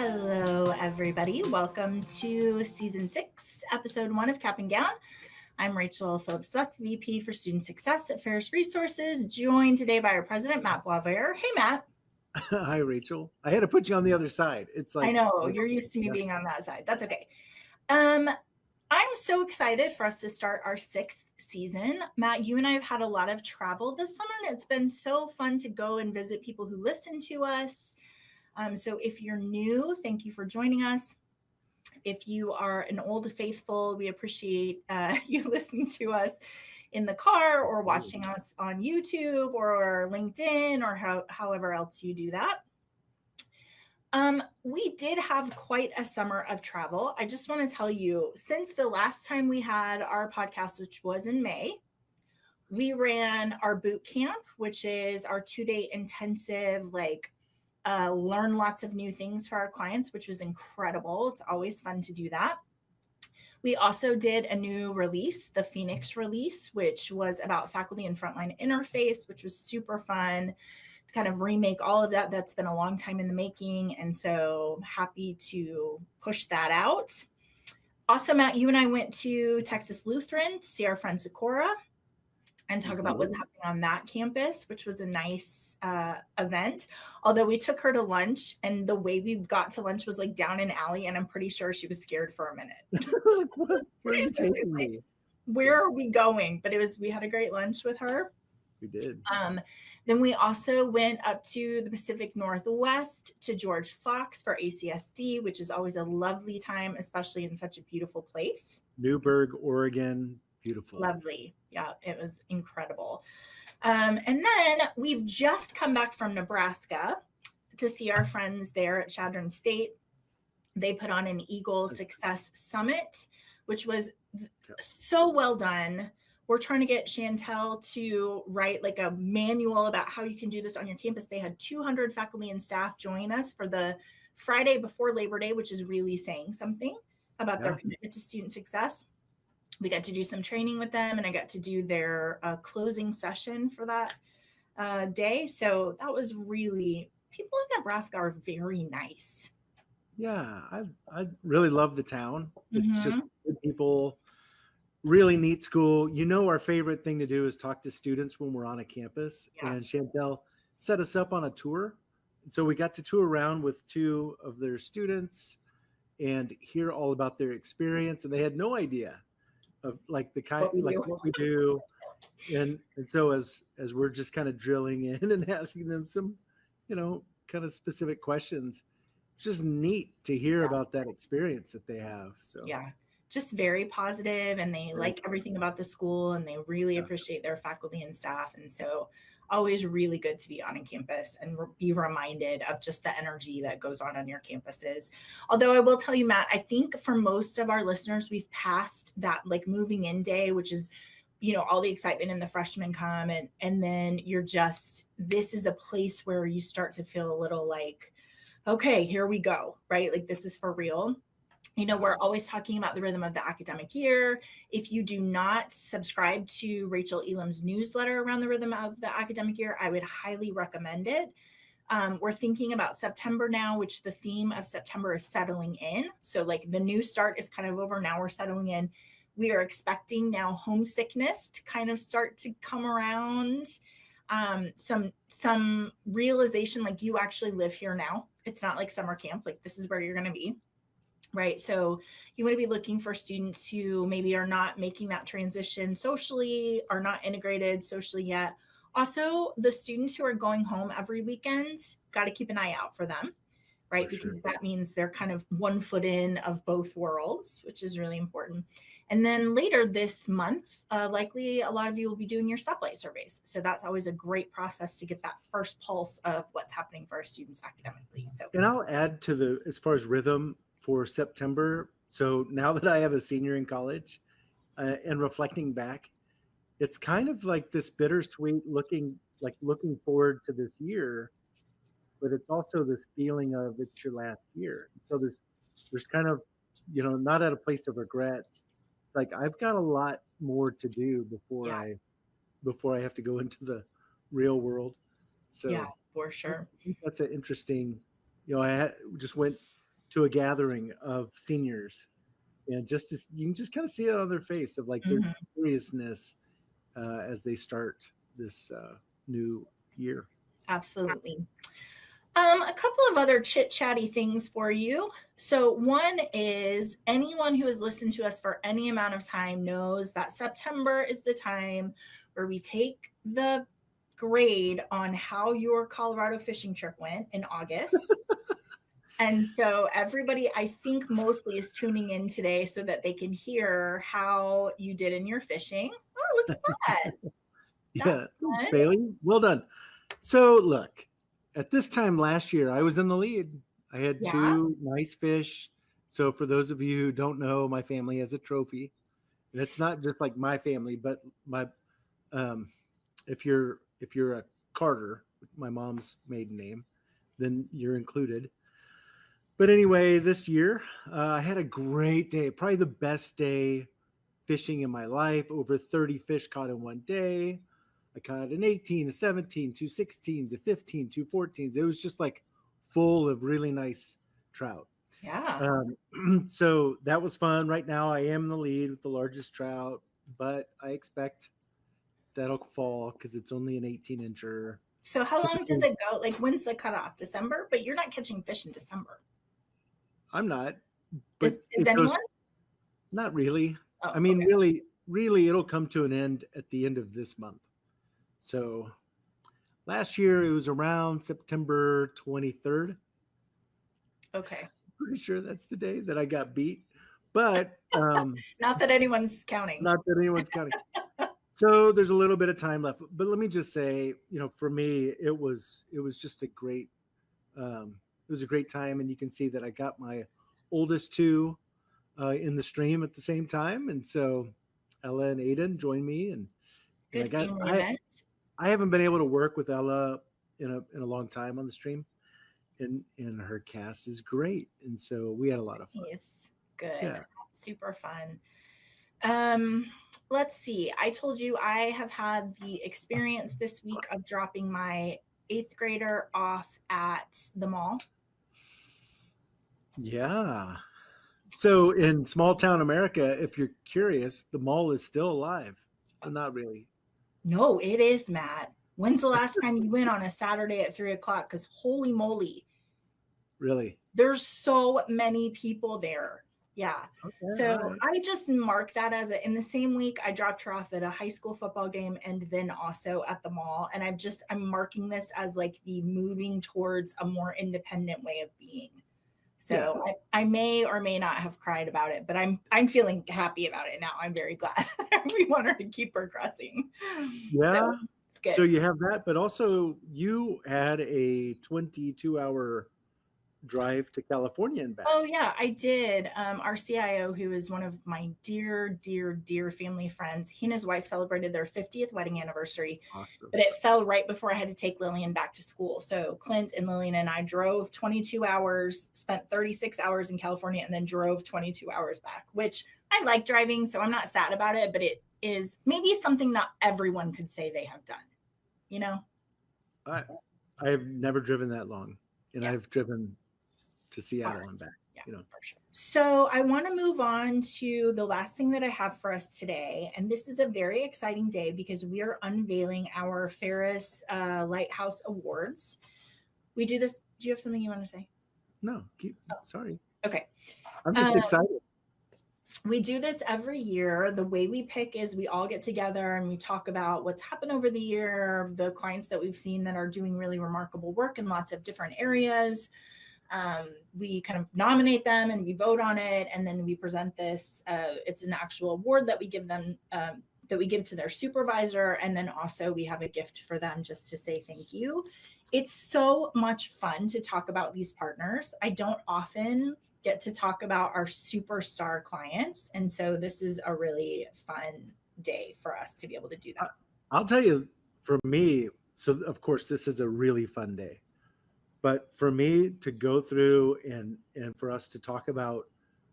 Hello, everybody. Welcome to Season 6, Episode 1 of Cap and Gown. I'm Rachel Phillips-Buck, VP for Student Success at Pharos Resources, joined today by our president, Matt Boisvert. Hey, Matt. Hi, Rachel. I had to put you on the other side. It's like I know, you're used to me being on that side. That's okay. I'm so excited for us to start our 6th season. Matt, you and I have had a lot of travel this summer, and it's been so fun to go and visit people who listen to us. So if you're new, thank you for joining us. If you are an old faithful, we appreciate you listening to us in the car or watching us on YouTube or LinkedIn or however else you do that. We did have quite a summer of travel. I just want to tell you, since the last time we had our podcast, which was in May, we ran our boot camp, which is our 2-day intensive, learn lots of new things for our clients, which was incredible. It's always fun to do that. We also did a new release, the Phoenix release, which was about faculty and frontline interface, which was super fun to kind of remake all of that. That's been a long time in the making. And so happy to push that out. Also, Matt, you and I went to Texas Lutheran to see our friend Sakura and talk about what's happening on that campus, which was a nice event. Although we took her to lunch, and the way we got to lunch was like down an alley, and I'm pretty sure she was scared for a minute. Where are you taking me? Where are we going? But we had a great lunch with her. We did. Then we also went up to the Pacific Northwest to George Fox for ACSD, which is always a lovely time, especially in such a beautiful place. Newberg, Oregon. Beautiful. Lovely. Yeah, it was incredible. And then we've just come back from Nebraska to see our friends there at Chadron State. They put on an Eagle Success Summit, which was so well done. We're trying to get Chantel to write like a manual about how you can do this on your campus. They had 200 faculty and staff join us for the Friday before Labor Day, which is really saying something about their commitment to student success. We got to do some training with them, and I got to do their closing session for that day. So that was really, people in Nebraska are very nice. Yeah, I really love the town. It's just good people, really neat school. You know, our favorite thing to do is talk to students when we're on a campus. Yeah. And Chantel set us up on a tour. So we got to tour around with 2 of their students and hear all about their experience. And they had no idea of like the kind what we do, and so as we're just kind of drilling in and asking them some, kind of specific questions, it's just neat to hear about that experience that they have. So just very positive, and they like everything about the school, and they really appreciate their faculty and staff. And so always really good to be on a campus and be reminded of just the energy that goes on your campuses. Although I will tell you, Matt, I think for most of our listeners, we've passed that like moving in day, which is, all the excitement and the freshmen come, and then this is a place where you start to feel a little like, okay, here we go, right? Like this is for real. We're always talking about the rhythm of the academic year. If you do not subscribe to Rachel Elam's newsletter around the rhythm of the academic year, I would highly recommend it. We're thinking about September now, which the theme of September is settling in. So like the new start is kind of over. Now we're settling in. We are expecting now homesickness to kind of start to come around. Some realization, like you actually live here now. It's not like summer camp. Like this is where you're going to be. Right. So you want to be looking for students who maybe are not making that transition socially, are not integrated socially yet. Also, the students who are going home every weekend, got to keep an eye out for them, right? Because that means they're kind of one foot in of both worlds, which is really important. And then later this month, likely a lot of you will be doing your stoplight surveys. So that's always a great process to get that first pulse of what's happening for our students academically. So, and I'll add to as far as rhythm for September. So now that I have a senior in college and reflecting back, it's kind of like this bittersweet looking forward to this year, but it's also this feeling of it's your last year. So there's kind of, not at a place of regrets. It's like, I've got a lot more to do before I have to go into the real world. So for sure. I think that's an interesting, I just went to a gathering of seniors, and you can just kind of see it on their face of like their Mhm. seriousness as they start this new year. Absolutely. A couple of other chit chatty things for you. So, one is anyone who has listened to us for any amount of time knows that September is the time where we take the grade on how your Colorado fishing trip went in August. And so, everybody, I think, mostly is tuning in today so that they can hear how you did in your fishing. Oh, look at that. That's Yeah, thanks, fun. Bailey. Well done. So, look, at this time last year, I was in the lead. I had Yeah. 2 nice fish. So, for those of you who don't know, my family has a trophy. And it's not just like my family, but my um, if you're a Carter, my mom's maiden name, then you're included. But anyway, this year I had a great day, probably the best day fishing in my life. Over 30 fish caught in one day. I caught an 18, a 17, two 16s, a 15, two 14s. It was just like full of really nice trout. Yeah. So that was fun. Right now, I am in the lead with the largest trout, but I expect that'll fall because it's only an 18-incher. So how long does Typically, it go? Like when's the cutoff? December? But you're not catching fish in December. I'm not, Is but is it goes anyone? not really. Oh, I mean, okay. really, it'll come to an end at the end of this month. So last year it was around September 23rd. Okay. Pretty sure that's the day that I got beat, but Not that anyone's counting. not that anyone's counting. So there's a little bit of time left, but let me just say, for me, it was just a great, it was a great time, and you can see that I got my oldest 2 in the stream at the same time, and so Ella and Aiden joined me, and Good family I event. I haven't been able to work with Ella in a long time on the stream, and her cast is great, and so we had a lot of fun. Nice. Good. Yeah. Super fun. Um, let's see. I told you I have had the experience this week of dropping my 8th grader off at the mall. Yeah. So in small town America, if you're curious, the mall is still alive, but not really. No, it is, Matt. When's the last time you went on a Saturday at 3 o'clock? Because holy moly, Really. there's so many people there. Yeah. Okay. All So right. I just mark that as in the same week I dropped her off at a high school football game and then also at the mall. And I'm marking this as like the moving towards a more independent way of being. Yeah. So I may or may not have cried about it, but I'm feeling happy about it now. I'm very glad we want her to keep progressing. Yeah. So it's good. So you have that, but also you had a 22-hour drive to California and back. Oh yeah, I did. Our CIO, who is one of my dear, dear, dear family friends, he and his wife celebrated their 50th wedding anniversary, Awesome. but it fell right before I had to take Lillian back to school. So Clint and Lillian and I drove 22 hours, spent 36 hours in California, and then drove 22 hours back, which I like driving, so I'm not sad about it, but it is maybe something not everyone could say they have done, you know? I have never driven that long, and Yeah. I've driven to Seattle and back. Yeah, You know. for sure. So I want to move on to the last thing that I have for us today. And this is a very exciting day because we are unveiling our Pharos Lighthouse Awards. We do this. Do you have something you want to say? No, sorry. Okay. I'm just excited. We do this every year. The way we pick is we all get together and we talk about what's happened over the year, the clients that we've seen that are doing really remarkable work in lots of different areas. We kind of nominate them and we vote on it, and then we present this. It's an actual award that we give them, that we give to their supervisor, and then also we have a gift for them just to say thank you. It's so much fun to talk about these partners. I don't often get to talk about our superstar clients, and so this is a really fun day for us to be able to do that. I'll tell you, for me, so of course this is a really fun day. But for me to go through and for us to talk about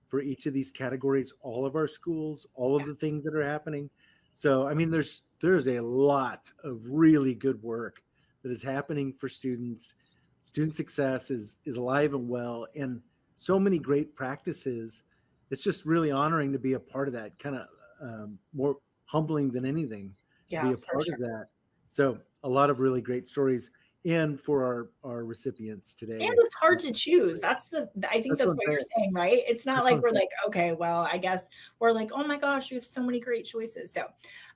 for each of these categories, all of our schools, all of the things that are happening. So I mean, there's a lot of really good work that is happening for students. Student success is alive and well, and so many great practices. It's just really honoring to be a part of that, kind of more humbling than anything to be Yeah, a for part sure. of that. So a lot of really great stories, and for our recipients And today. it's hard to choose. I think That's what that's I'm what you're saying. saying, right? It's not That's what like I'm we're saying. like, okay, well, I guess we're like, oh my gosh, we have so many great choices. So,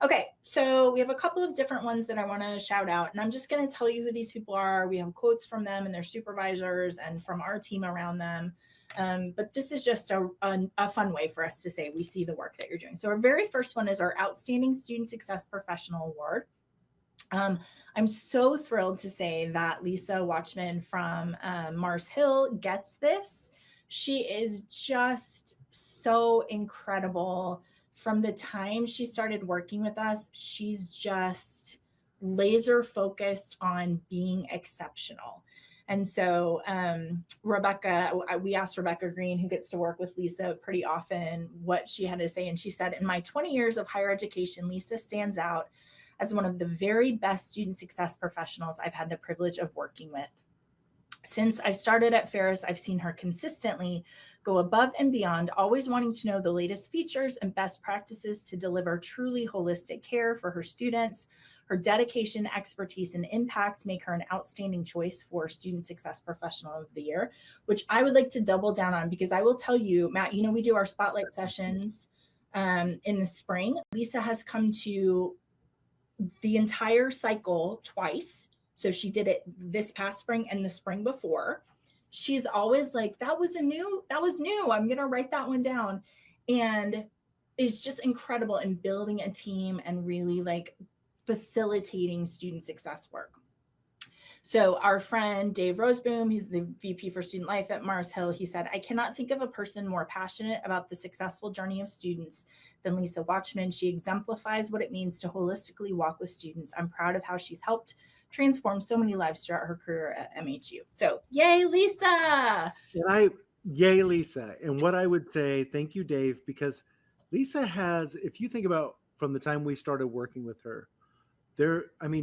okay, so we have a couple of different ones that I want to shout out, and I'm just going to tell you who these people are. We have quotes from them and their supervisors and from our team around them. But this is just a fun way for us to say we see the work that you're doing. So our very first one is our Outstanding Student Success Professional Award. I'm so thrilled to say that Lisa Watchman from Mars Hill gets this. She is just so incredible. From the time she started working with us, she's just laser focused on being exceptional. And so, Rebecca, we asked Rebecca Green, who gets to work with Lisa pretty often, what she had to say. And she said, in my 20 years of higher education, Lisa stands out as one of the very best student success professionals I've had the privilege of working with. Since I started at Pharos, I've seen her consistently go above and beyond, always wanting to know the latest features and best practices to deliver truly holistic care for her students. Her dedication, expertise, and impact make her an outstanding choice for Student Success Professional of the Year, which I would like to double down on, because I will tell you, Matt, we do our spotlight sessions in the spring. Lisa has come to the entire cycle twice. So she did it this past spring and the spring before. She's always like, that was new. I'm going to write that one down. And is just incredible in building a team and really like facilitating student success work. So our friend Dave Roseboom, he's the VP for Student Life at Mars Hill, he said, I cannot think of a person more passionate about the successful journey of students than Lisa Watchman. She exemplifies what it means to holistically walk with students. I'm proud of how she's helped transform so many lives throughout her career at MHU. So yay, Lisa. Yay, Lisa. And what I would say, thank you, Dave, because Lisa has, if you think about from the time we started working with her,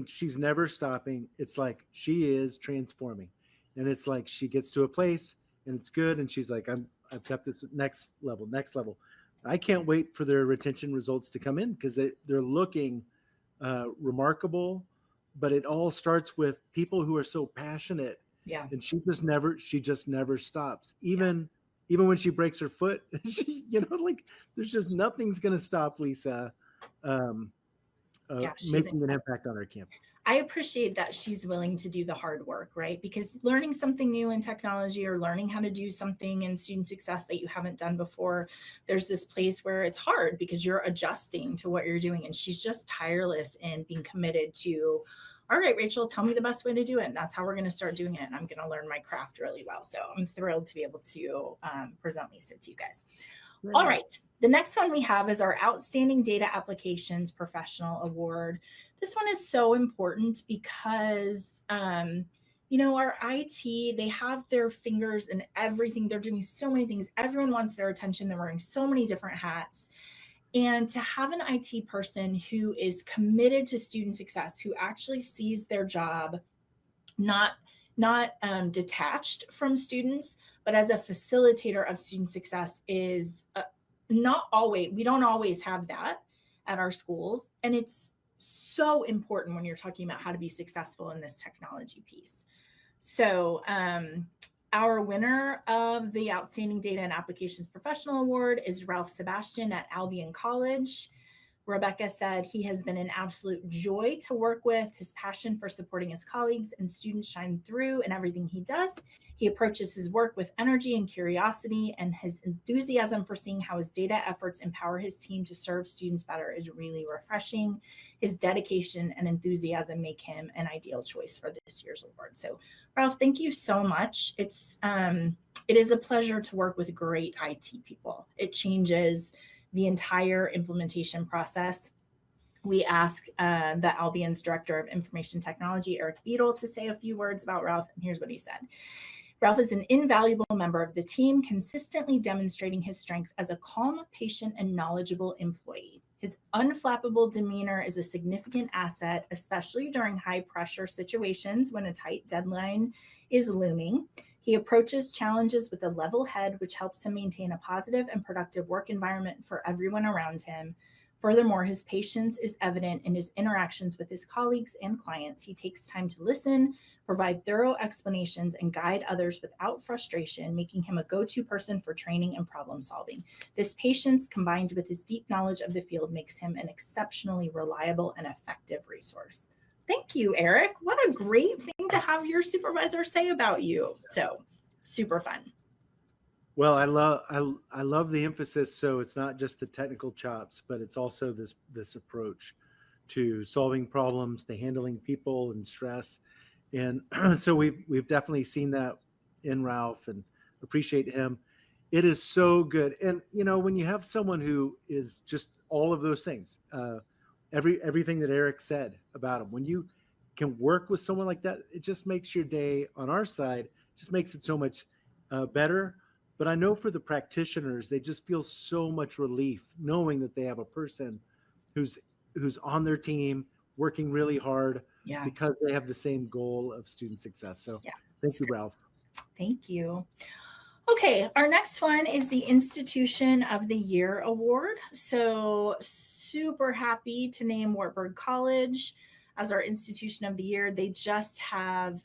she's never stopping. It's like she is transforming. And it's like she gets to a place and it's good. And she's like, I've got this next level. I can't wait for their retention results to come in, because they're looking remarkable. But it all starts with people who are so passionate. Yeah. And she just never stops. Even when she breaks her foot, there's just nothing's going to stop Lisa making an impact on our campus. I appreciate that she's willing to do the hard work, right? Because learning something new in technology or learning how to do something in student success that you haven't done before, there's this place where it's hard because you're adjusting to what you're doing. And she's just tireless in being committed to, all right, Rachel, tell me the best way to do it. And that's how we're going to start doing it. And I'm going to learn my craft really well. So I'm thrilled to be able to present Lisa to you guys. Right. All right. The next one we have is our Outstanding Data Applications Professional Award. This one is so important because, our IT, they have their fingers in everything. They're doing so many things. Everyone wants their attention. They're wearing so many different hats. And to have an IT person who is committed to student success, who actually sees their job not detached from students, but as a facilitator of student success is not always, we don't always have that at our schools. And it's so important when you're talking about how to be successful in this technology piece. So our winner of the Outstanding Data and Applications Professional Award is Ralph Sebastian at Albion College. Rebecca said he has been an absolute joy to work with. His passion for supporting his colleagues and students shine through in everything he does. He approaches his work with energy and curiosity, and his enthusiasm for seeing how his data efforts empower his team to serve students better is really refreshing. His dedication and enthusiasm make him an ideal choice for this year's award. So, Ralph, thank you so much. It is a pleasure to work with great IT people. It changes the entire implementation process. We asked the Albion's Director of Information Technology, Eric Beadle, to say a few words about Ralph, and here's what he said. Ralph is an invaluable member of the team, consistently demonstrating his strength as a calm, patient, and knowledgeable employee. His unflappable demeanor is a significant asset, especially during high pressure situations when a tight deadline is looming. He approaches challenges with a level head, which helps him maintain a positive and productive work environment for everyone around him. Furthermore, his patience is evident in his interactions with his colleagues and clients. He takes time to listen, provide thorough explanations, and guide others without frustration, making him a go-to person for training and problem solving. This patience, combined with his deep knowledge of the field, makes him an exceptionally reliable and effective resource. Thank you, Eric. What a great thing to have your supervisor say about you. So, super fun. Well, I love the emphasis. So it's not just the technical chops, but it's also this approach to solving problems, to handling people and stress. And so we've definitely seen that in Ralph and appreciate him. It is so good. And when you have someone who is just all of those things, everything that Eric said about him, when you can work with someone like that, it just makes your day on our side, just makes it so much better. But I know for the practitioners, they just feel so much relief knowing that they have a person who's on their team working really hard because they have the same goal of student success. So thank you, Ralph. Thank you. Okay, our next one is the Institution of the Year Award. So super happy to name Wartburg College as our Institution of the Year. They just have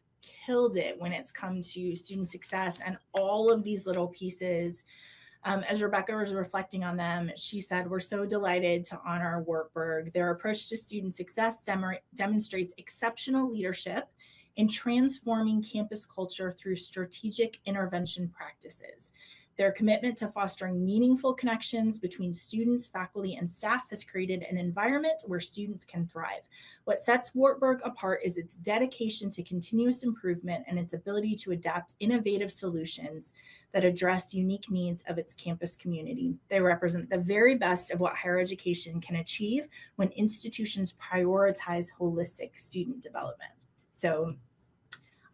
killed it when it's come to student success and all of these little pieces. As Rebecca was reflecting on them, she said, "We're so delighted to honor Wartburg. Their approach to student success demonstrates exceptional leadership in transforming campus culture through strategic intervention practices. Their commitment to fostering meaningful connections between students, faculty, and staff has created an environment where students can thrive. What sets Wartburg apart is its dedication to continuous improvement and its ability to adapt innovative solutions that address unique needs of its campus community. They represent the very best of what higher education can achieve when institutions prioritize holistic student development." So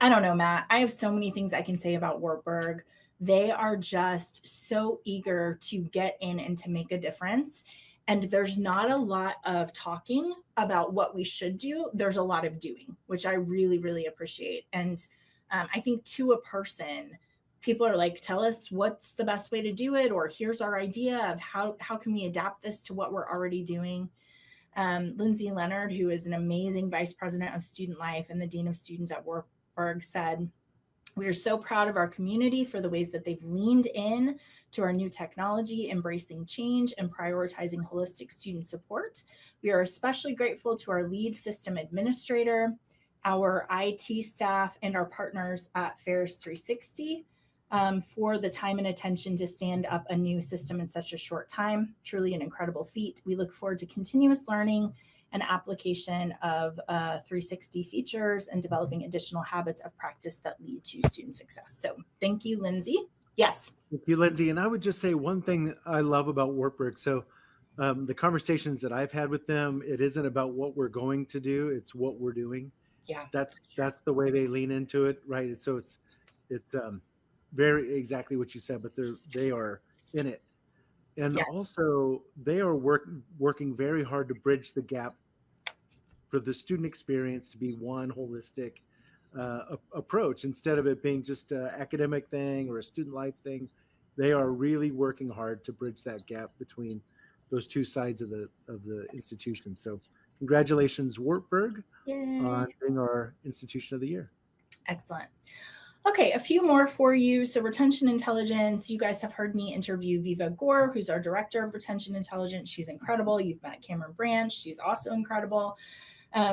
I don't know, Matt. I have so many things I can say about Wartburg. They are just so eager to get in and to make a difference. And there's not a lot of talking about what we should do. There's a lot of doing, which I really, really appreciate. And I think to a person, people are like, tell us what's the best way to do it, or here's our idea of how can we adapt this to what we're already doing. Lindsay Leonard, who is an amazing vice president of student life and the dean of students at Wartburg, said, "We are so proud of our community for the ways that they've leaned in to our new technology, embracing change and prioritizing holistic student support. We are especially grateful to our lead system administrator, our IT staff, and our partners at Pharos 360 for the time and attention to stand up a new system in such a short time. Truly an incredible feat. We look forward to continuous learning and application of 360 features and developing additional habits of practice that lead to student success." So thank you, Lindsay. Yes. Thank you, Lindsay. And I would just say one thing I love about Wartburg. So the conversations that I've had with them, it isn't about what we're going to do, it's what we're doing. Yeah. That's the way they lean into it, right? So it's very exactly what you said, but they are in it. And also they are working very hard to bridge the gap for the student experience to be one holistic approach instead of it being just an academic thing or a student life thing. They are really working hard to bridge that gap between those two sides of the institution. So congratulations, Wartburg, on being our Institution of the Year. Excellent. Okay, a few more for you. So retention intelligence, you guys have heard me interview Viva Gore, who's our director of retention intelligence. She's incredible. You've met Cameron Branch. She's also incredible.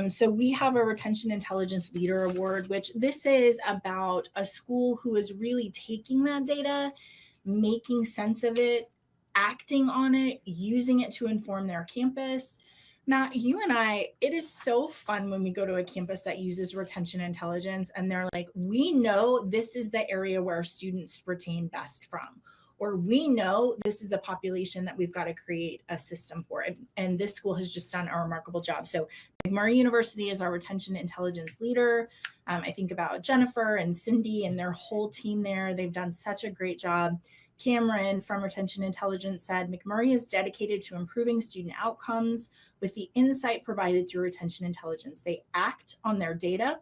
So we have a retention intelligence leader award, which this is about a school who is really taking that data, making sense of it, acting on it, using it to inform their campus. Matt, you and I, it is so fun when we go to a campus that uses retention intelligence and they're like, we know this is the area where students retain best from, or we know this is a population that we've got to create a system for. And this school has just done a remarkable job. So McMurray University is our retention intelligence leader. I think about Jennifer and Cindy and their whole team there. They've done such a great job. Cameron from Retention Intelligence said, McMurray is dedicated to improving student outcomes with the insight provided through Retention Intelligence. They act on their data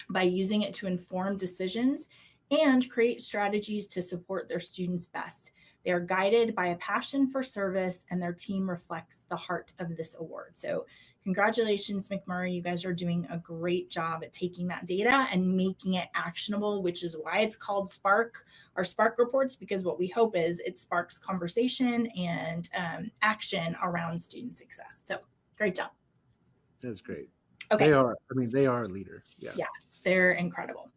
by using it to inform decisions and create strategies to support their students best. They are guided by a passion for service, and their team reflects the heart of this award. So congratulations, McMurray. You guys are doing a great job at taking that data and making it actionable, which is why it's called Spark, our Spark reports, because what we hope is it sparks conversation and action around student success. So great job. That's great. Okay. They are a leader. Yeah. Yeah, they're incredible.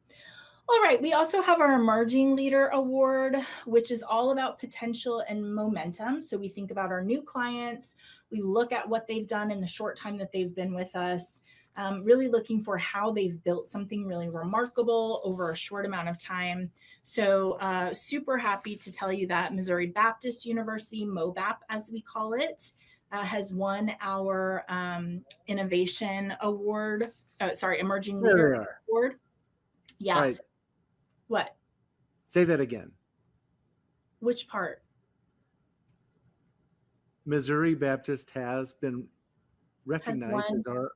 All right, we also have our Emerging Leader Award, which is all about potential and momentum. So we think about our new clients, we look at what they've done in the short time that they've been with us, really looking for how they've built something really remarkable over a short amount of time. So super happy to tell you that Missouri Baptist University, MOBAP as we call it, has won our Innovation Award, Emerging Leader Award. Yeah. Right. What? Say that again. Which part? Missouri Baptist has been recognized as our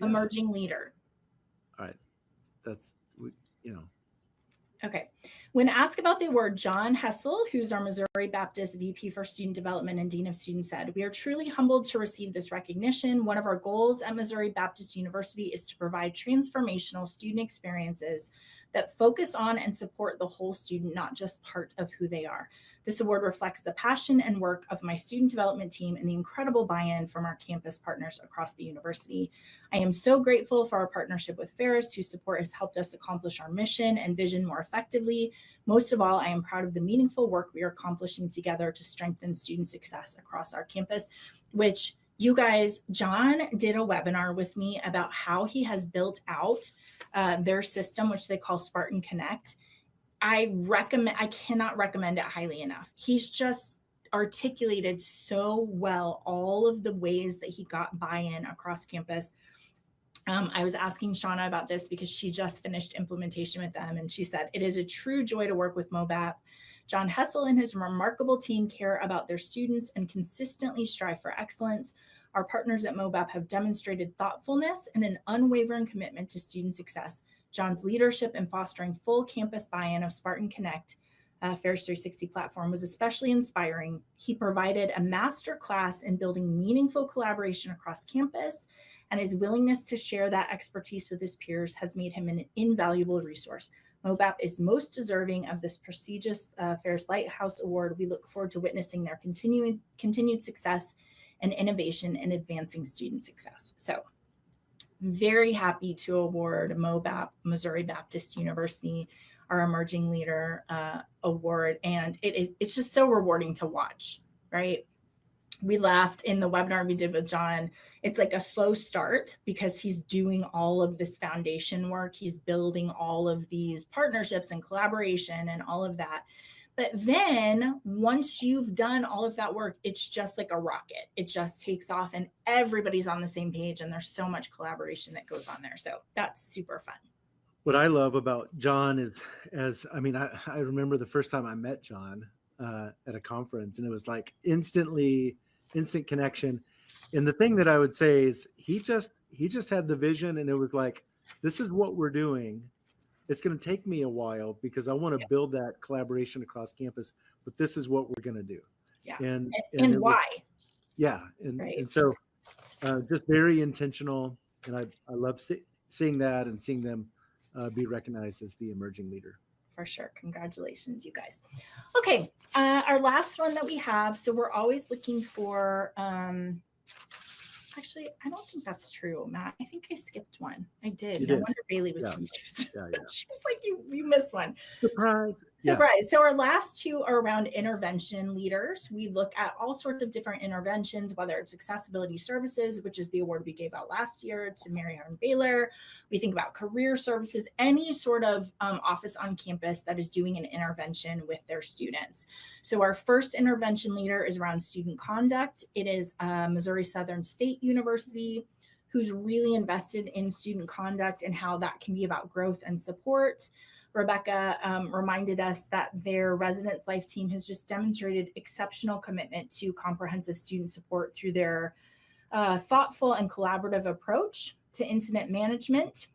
emerging leader. All right. That's, Okay. When asked about the award, John Hessel, who's our Missouri Baptist VP for Student Development and Dean of Students, said, "We are truly humbled to receive this recognition. One of our goals at Missouri Baptist University is to provide transformational student experiences that focus on and support the whole student, not just part of who they are. This award reflects the passion and work of my student development team and the incredible buy-in from our campus partners across the university. I am so grateful for our partnership with Pharos, whose support has helped us accomplish our mission and vision more effectively. Most of all, I am proud of the meaningful work we are accomplishing together to strengthen student success across our campus," which you guys, John did a webinar with me about how he has built out their system, which they call Spartan Connect. I cannot recommend it highly enough. He's just articulated so well all of the ways that he got buy-in across campus. I was asking Shauna about this because she just finished implementation with them, and she said, "It is a true joy to work with MOBAP. John Hessel and his remarkable team care about their students and consistently strive for excellence. Our partners at MOBAP have demonstrated thoughtfulness and an unwavering commitment to student success. John's leadership in fostering full campus buy-in of Spartan Connect, Pharos 360 platform, was especially inspiring. He provided a master class in building meaningful collaboration across campus, and his willingness to share that expertise with his peers has made him an invaluable resource. MOBAP is most deserving of this prestigious Pharos Lighthouse Award. We look forward to witnessing their continued success and innovation in advancing student success." So very happy to award MOBAP, Missouri Baptist University, our Emerging Leader Award. And it's just so rewarding to watch, right? We laughed in the webinar we did with John. It's like a slow start because he's doing all of this foundation work. He's building all of these partnerships and collaboration and all of that. But then once you've done all of that work, it's just like a rocket. It just takes off and everybody's on the same page, and there's so much collaboration that goes on there. So that's super fun. What I love about John is, I remember the first time I met John at a conference, and it was like instant connection. And the thing that I would say is he just had the vision, and it was like, this is what we're doing. It's going to take me a while because I want to build that collaboration across campus, but this is what we're going to do. Yeah. And why? And so just very intentional. And I love seeing that and seeing them be recognized as the emerging leader. For sure. Congratulations, you guys. Okay. Our last one that we have. So we're always looking for, actually, I don't think that's true, Matt. I think I skipped one. I did. No wonder Bailey was confused. Yeah. She's like, you missed one. Surprise. So our last two are around intervention leaders. We look at all sorts of different interventions, whether it's accessibility services, which is the award we gave out last year to Mary Harn Baylor. We think about career services, any sort of office on campus that is doing an intervention with their students. So our first intervention leader is around student conduct. It is Missouri Southern State University, who's really invested in student conduct and how that can be about growth and support. Rebecca reminded us that their residence life team has just demonstrated exceptional commitment to comprehensive student support through their thoughtful and collaborative approach to incident management.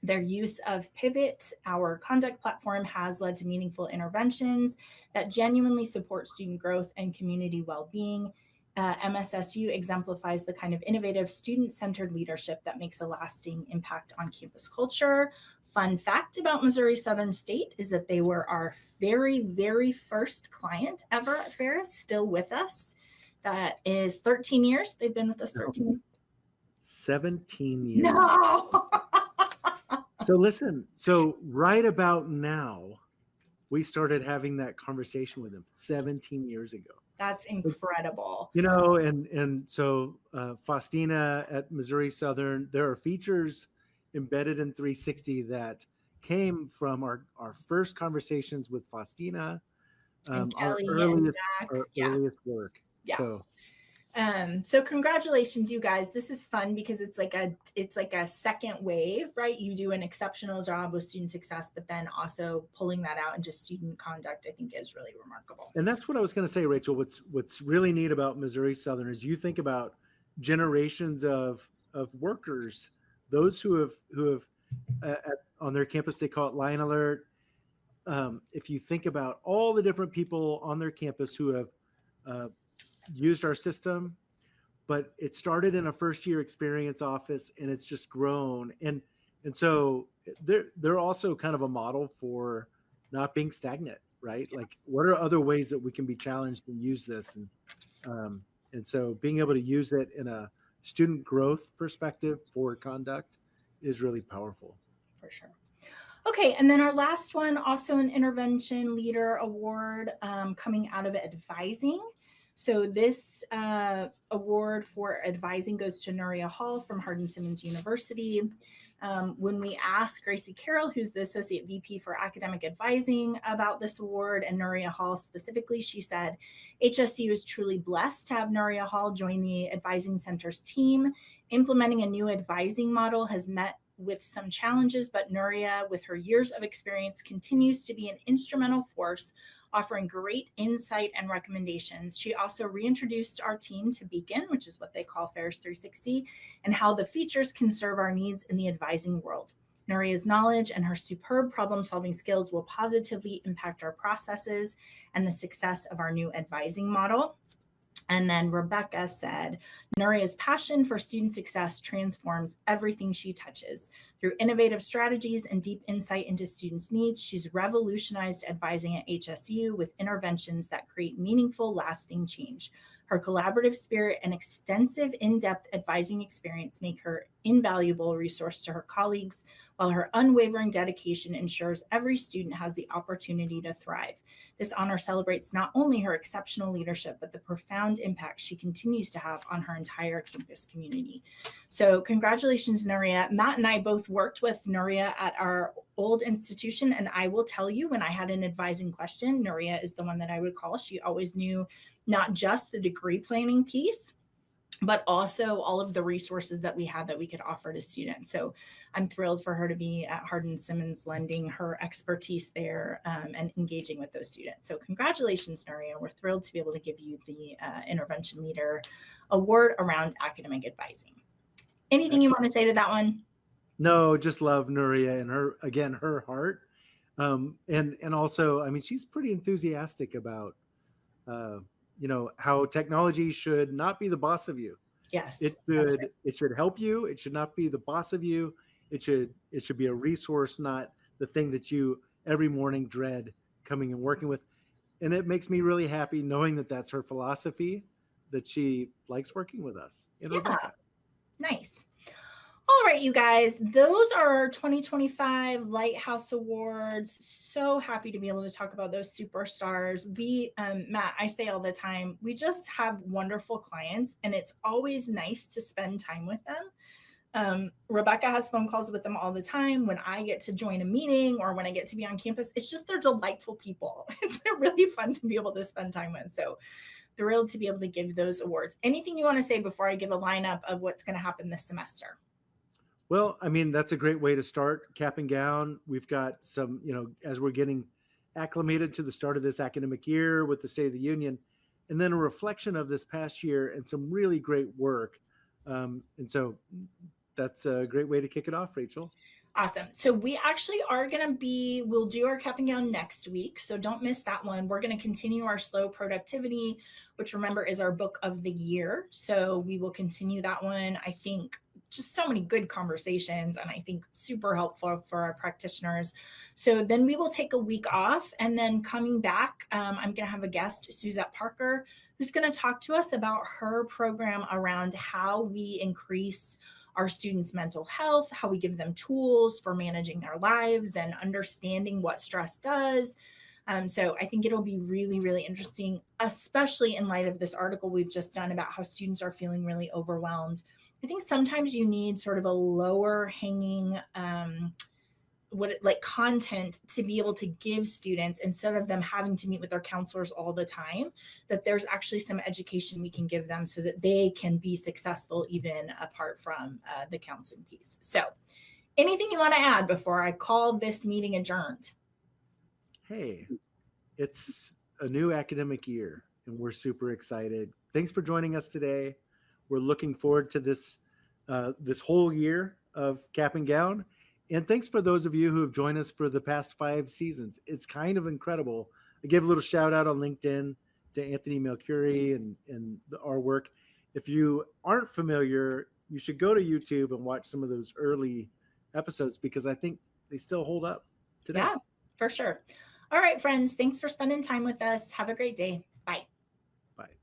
Their use of Pivot, our conduct platform, has led to meaningful interventions that genuinely support student growth and community well-being. MSSU exemplifies the kind of innovative student-centered leadership that makes a lasting impact on campus culture. Fun fact about Missouri Southern State is that they were our very, very first client ever at Pharos, still with us. That is 13 years. They've been with us 13 years. 17 years. No! So listen, so right about now, we started having that conversation with them 17 years ago. That's incredible. You know, and so Faustina at Missouri Southern, there are features embedded in 360 that came from our first conversations with Faustina, And our Kelly earliest work. Yeah. So congratulations, you guys. This is fun because it's like a second wave, right? You do an exceptional job with student success, but then also pulling that out into student conduct, I think, is really remarkable. And that's what I was going to say, Rachel. What's really neat about Missouri Southern is you think about generations of workers, those who have on their campus, they call it Line Alert. If you think about all the different people on their campus who have used our system, but it started in a first year experience office and it's just grown. And so they're also kind of a model for not being stagnant, right? Like, what are other ways that we can be challenged and use this? And so being able to use it in a student growth perspective for conduct is really powerful. For sure. Okay, and then our last one, also an Intervention Leader Award coming out of advising. So this award for advising goes to Nuria Hall from Hardin-Simmons University. When we asked Gracie Carroll, who's the Associate VP for Academic Advising, about this award and Nuria Hall specifically, she said, HSU is truly blessed to have Nuria Hall join the Advising Center's team. Implementing a new advising model has met with some challenges, but Nuria, with her years of experience, continues to be an instrumental force, offering great insight and recommendations. She also reintroduced our team to Beacon, which is what they call Pharos 360, and how the features can serve our needs in the advising world. Nuria's knowledge and her superb problem-solving skills will positively impact our processes and the success of our new advising model. And then Rebecca said, Nuria's passion for student success transforms everything she touches. Through innovative strategies and deep insight into students' needs, she's revolutionized advising at HSU with interventions that create meaningful, lasting change. Her collaborative spirit and extensive in-depth advising experience make her invaluable resource to her colleagues, while her unwavering dedication ensures every student has the opportunity to thrive. This honor celebrates not only her exceptional leadership, but the profound impact she continues to have on her entire campus community. So congratulations, Nuria. Matt and I both worked with Nuria at our old institution, and I will tell you, when I had an advising question, Nuria is the one that I would call. She always knew not just the degree planning piece, but also all of the resources that we had that we could offer to students. So I'm thrilled for her to be at Hardin-Simmons, lending her expertise there and engaging with those students. So congratulations, Nuria. We're thrilled to be able to give you the Intervention Leader Award around academic advising. Anything you want to say to that one? No, just love Nuria and her heart. And also, I mean, she's pretty enthusiastic about, how technology should not be the boss of you. Yes. It should help you. It should not be the boss of you. It should be a resource, not the thing that you every morning dread coming and working with. And it makes me really happy knowing that that's her philosophy, that she likes working with us. Nice. All right, you guys, those are our 2025 Lighthouse Awards. So happy to be able to talk about those superstars. Matt, I say all the time, we just have wonderful clients, and it's always nice to spend time with them. Rebecca has phone calls with them all the time. When I get to join a meeting or when I get to be on campus, it's just, they're delightful people. They're really fun to be able to spend time with. So thrilled to be able to give those awards. Anything you want to say before I give a lineup of what's going to happen this semester? Well, I mean, that's a great way to start cap and gown. We've got some, as we're getting acclimated to the start of this academic year with the State of the Union, and then a reflection of this past year and some really great work. And so that's a great way to kick it off, Rachel. Awesome. So we actually are going to we'll do our cap and gown next week. So don't miss that one. We're going to continue our slow productivity, which remember is our book of the year. So we will continue that one. I think just so many good conversations and I think super helpful for our practitioners. So then we will take a week off and then coming back, I'm going to have a guest, Suzette Parker, who's going to talk to us about her program around how we increase our students' mental health, how we give them tools for managing their lives and understanding what stress does. So I think it'll be really, really interesting, especially in light of this article we've just done about how students are feeling really overwhelmed. I think sometimes you need sort of a lower hanging content to be able to give students instead of them having to meet with their counselors all the time, that there's actually some education we can give them so that they can be successful even apart from the counseling piece. So anything you want to add before I call this meeting adjourned? Hey, it's a new academic year and we're super excited. Thanks for joining us today. We're looking forward to this whole year of cap and gown. And thanks for those of you who have joined us for the past 5 seasons. It's kind of incredible. I gave a little shout out on LinkedIn to Anthony Melchiori and our work. If you aren't familiar, you should go to YouTube and watch some of those early episodes because I think they still hold up today. Yeah, for sure. All right, friends. Thanks for spending time with us. Have a great day. Bye. Bye.